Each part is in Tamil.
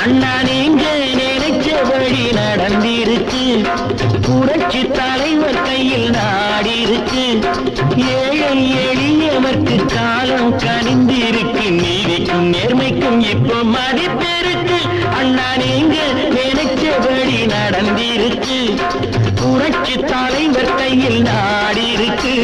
அண்ணா நீங்க நினைச்சபடி நடந்திருக்கு. புரட்சி தலைவர் கையில் நாடி இருக்கு. ஏழை எளியவர்க்கு காலம் கனிந்திருக்கு. நீதிக்கும் நேர்மைக்கும் இப்போ மதிப்பிருக்கு. அண்ணா நீங்க நினைச்சபடி நடந்திருக்கு. புரட்சி தலைவர் கையில் நாடி இருக்கு.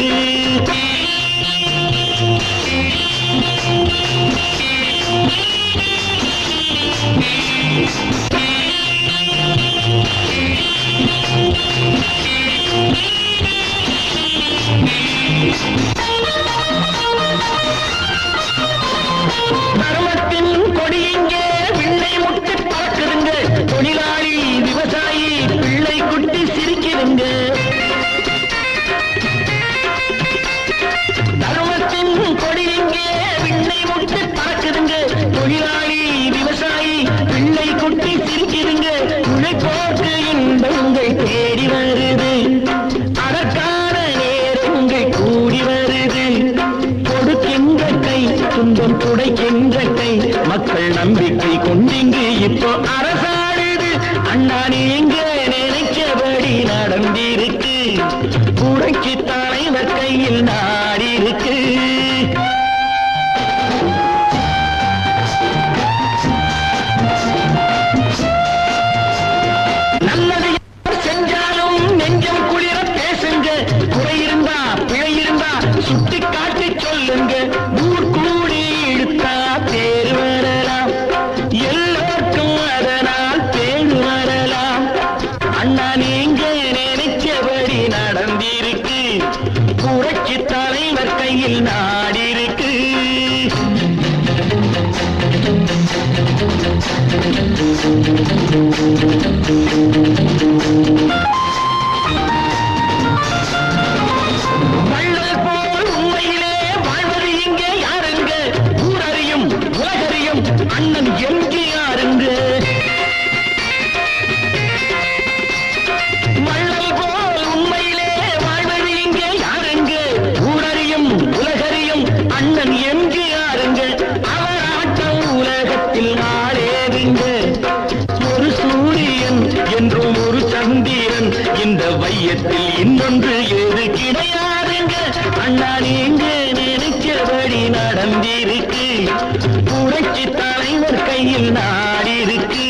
தர்மத்தின் கொடியிங்கே விண்ணை முட்டி பார்க்குதுங்க. தொழிலாளி விவசாயி பிள்ளை குட்டி சிரிக்குதுங்க. தர்மத்தின் கொடியிங்கே விண்ணை முட்டி பார்க்குதுங்க. தொழிலாளி விவசாயி பிள்ளை குட்டி சிரிக்குதுங்க. உழைப்போர்க்கு இன்பங்கள் தேடி வருது. அதற்கான நேரங்கள் கூடி வருது. கொடுக்கின்ற கை துன்பம் துடைக்கின்ற கை. மக்கள் நம்பிக்கை கொண்டிங்கு இப்போ அரசாடுது. அண்ணா நீங்க நினைச்சபடி நடந்திருக்கு. புரட்சி தலைவர் கையில் நாடி இருக்கு. நல்லது செஞ்சாலும் நெஞ்சம் குளிர பேசுங்க. குறை இருந்தா பிழை இருந்தா சுட்டி காட்டி சொல்லுங்க. ஊர் கூடி இழுத்தா பேர் வரலாம். எல்லோருக்கும் அதனால் பேர் வரலாம். அண்ணா நீங்க நினைச்சபடி நடந்திருக்கு. புரட்சி தலைவர் கையில் நாடி இருக்கு. வள்ளல் போல் உண்மையிலே வாழ்வது இங்கே யாருங்க? ஊரறியும் உலகறியும் அண்ணன் எம்ஜிஆருங்க. வள்ளல் போல் உண்மையிலே வாழ்வது இங்கே யாருங்க? ஊரறியும் உலகறியும் அண்ணன் எம்ஜிஆருங்க. அவர் ஆட்டம் உலகத்தில் நாடேதுங்க. ஒரு சூரியன் என்றும் ஒரு சந்திரன் இந்த வையத்தில் இன்னொன்று ஏது கிடையாதுங்க. அண்ணா நீங்க நினைச்சபடி நடந்திருக்கு. புரட்சி தலைவர் கையில் நாடி இருக்கு.